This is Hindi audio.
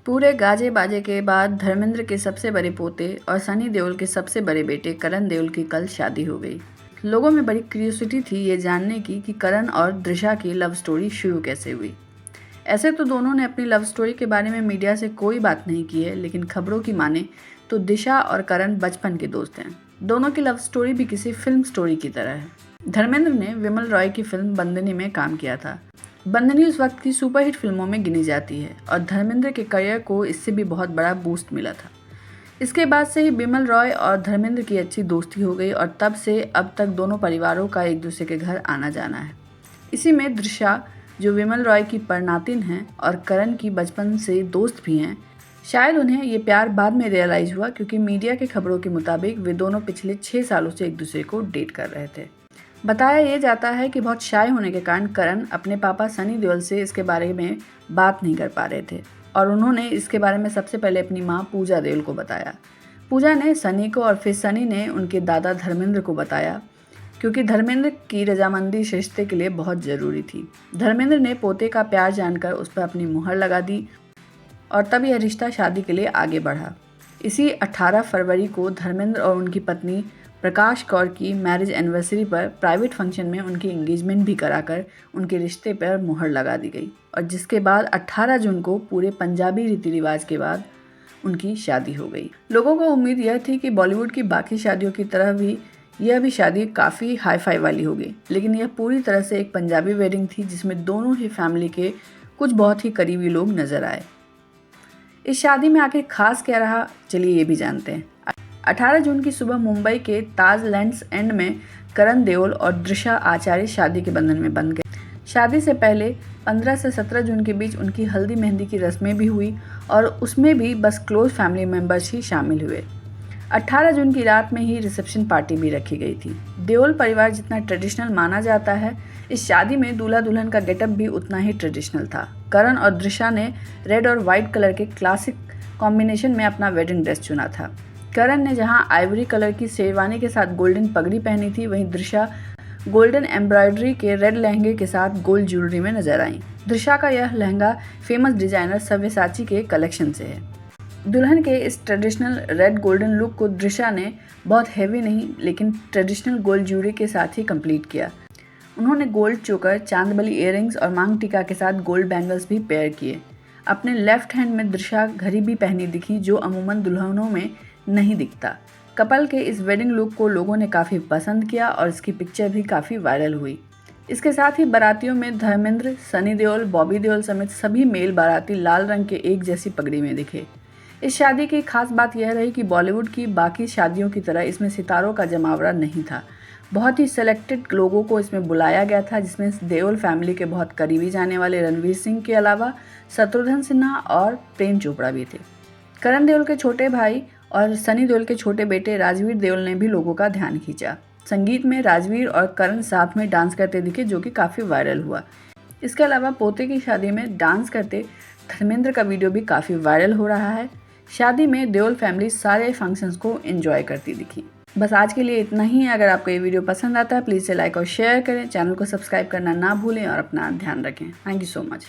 पूरे गाजे बाजे के बाद धर्मेंद्र के सबसे बड़े पोते और सनी देओल के सबसे बड़े बेटे करण देओल की कल शादी हो गई। लोगों में बड़ी क्यूरियोसिटी थी ये जानने की कि करण और दृशा की लव स्टोरी शुरू कैसे हुई। ऐसे तो दोनों ने अपनी लव स्टोरी के बारे में मीडिया से कोई बात नहीं की है, लेकिन खबरों की माने तो दिशा और करण बचपन के दोस्त हैं। दोनों की लव स्टोरी भी किसी फिल्म स्टोरी की तरह है। धर्मेंद्र ने विमल रॉय की फिल्म बंदनी में काम किया था। बंदनी उस वक्त की सुपरहिट फिल्मों में गिनी जाती है और धर्मेंद्र के करियर को इससे भी बहुत बड़ा बूस्ट मिला था। इसके बाद से ही विमल रॉय और धर्मेंद्र की अच्छी दोस्ती हो गई और तब से अब तक दोनों परिवारों का एक दूसरे के घर आना जाना है। इसी में दृशा, जो विमल रॉय की परनातिन हैं और करण की बचपन से दोस्त भी हैं, शायद उन्हें ये प्यार बाद में रियलाइज हुआ क्योंकि मीडिया के खबरों के मुताबिक वे दोनों पिछले 6 सालों से एक दूसरे को डेट कर रहे थे। बताया ये जाता है कि बहुत शाय होने के कारण करण अपने पापा सनी देओल से इसके बारे में बात नहीं कर पा रहे थे और उन्होंने इसके बारे में सबसे पहले अपनी माँ पूजा देओल को बताया। पूजा ने सनी को और फिर सनी ने उनके दादा धर्मेंद्र को बताया क्योंकि धर्मेंद्र की रजामंदी इस रिश्ते के लिए बहुत ज़रूरी थी। धर्मेंद्र ने पोते का प्यार जानकर उस पर अपनी मुहर लगा दी और तब यह रिश्ता शादी के लिए आगे बढ़ा। इसी 18 फरवरी को धर्मेंद्र और उनकी पत्नी प्रकाश कौर की मैरिज एनिवर्सरी पर प्राइवेट फंक्शन में उनकी एंगेजमेंट भी कराकर उनके रिश्ते पर मुहर लगा दी गई और जिसके बाद 18 जून को पूरे पंजाबी रीति रिवाज के बाद उनकी शादी हो गई। लोगों को उम्मीद यह थी कि बॉलीवुड की बाकी शादियों की तरह भी यह भी शादी काफ़ी हाई फाई वाली होगी, लेकिन यह पूरी तरह से एक पंजाबी वेडिंग थी जिसमें दोनों ही फैमिली के कुछ बहुत ही करीबी लोग नजर आए। इस शादी में आखिर खास क्या रहा, चलिए ये भी जानते हैं। 18 जून की सुबह मुंबई के ताज लैंड्स एंड में करण देओल और दृशा आचार्य शादी के बंधन में बंध गए। शादी से पहले 15 से 17 जून के बीच उनकी हल्दी मेहंदी की रस्में भी हुई और उसमें भी बस क्लोज फैमिली मेंबर्स ही शामिल हुए। 18 जून की रात में ही रिसेप्शन पार्टी भी रखी गई थी। देओल परिवार जितना ट्रेडिशनल माना जाता है, इस शादी में दूल्हा दुल्हन का गेटअप भी उतना ही ट्रेडिशनल था। करण और दृशा ने रेड और वाइट कलर के क्लासिक कॉम्बिनेशन में अपना वेडिंग ड्रेस चुना था। करण ने जहां आइवरी कलर की शेरवानी के साथ गोल्डन पगड़ी पहनी थी, वहीं दृशा गोल्डन एम्ब्रॉयडरी के रेड लहंगे के साथ गोल्ड ज्वेलरी में नजर आई। दृशा का यह लहंगा फेमस डिजाइनर सव्यसाची के कलेक्शन से है। दुल्हन के इस ट्रेडिशनल रेड गोल्डन लुक को दृशा ने बहुत हैवी नहीं लेकिन ट्रेडिशनल गोल्ड ज्वेलरी के साथ ही कंप्लीट किया। उन्होंने गोल्ड चोकर, चांदबली इयररिंग्स और मांग टीका के साथ गोल्ड बैंगल्स भी पेयर किए। अपने लेफ्ट हैंड में दृशा घड़ी भी पहनी दिखी, जो अमूमन दुल्हनों में नहीं दिखता। कपल के इस वेडिंग लुक को लोगों ने काफ़ी पसंद किया और इसकी पिक्चर भी काफ़ी वायरल हुई। इसके साथ ही बारातियों में धर्मेंद्र, सनी देओल, बॉबी देओल समेत सभी मेल बाराती लाल रंग के एक जैसी पगड़ी में दिखे। इस शादी की खास बात यह रही कि बॉलीवुड की बाकी शादियों की तरह इसमें सितारों का जमावड़ा नहीं था। बहुत ही सेलेक्टेड लोगों को इसमें बुलाया गया था, जिसमें देओल फैमिली के बहुत करीबी जाने वाले रणवीर सिंह के अलावा शत्रुघ्न सिन्हा और प्रेम चोपड़ा भी थे। करण देओल के छोटे भाई और सनी देओल के छोटे बेटे राजवीर देओल ने भी लोगों का ध्यान खींचा। संगीत में राजवीर और करण साथ में डांस करते दिखे, जो कि काफ़ी वायरल हुआ। इसके अलावा पोते की शादी में डांस करते धर्मेंद्र का वीडियो भी काफ़ी वायरल हो रहा है। शादी में देओल फैमिली सारे फंक्शंस को एंजॉय करती दिखी। बस आज के लिए इतना ही। अगर आपको ये वीडियो पसंद आता है प्लीज़ से लाइक और शेयर करें, चैनल को सब्सक्राइब करना ना भूलें और अपना ध्यान रखें। Thank you so much.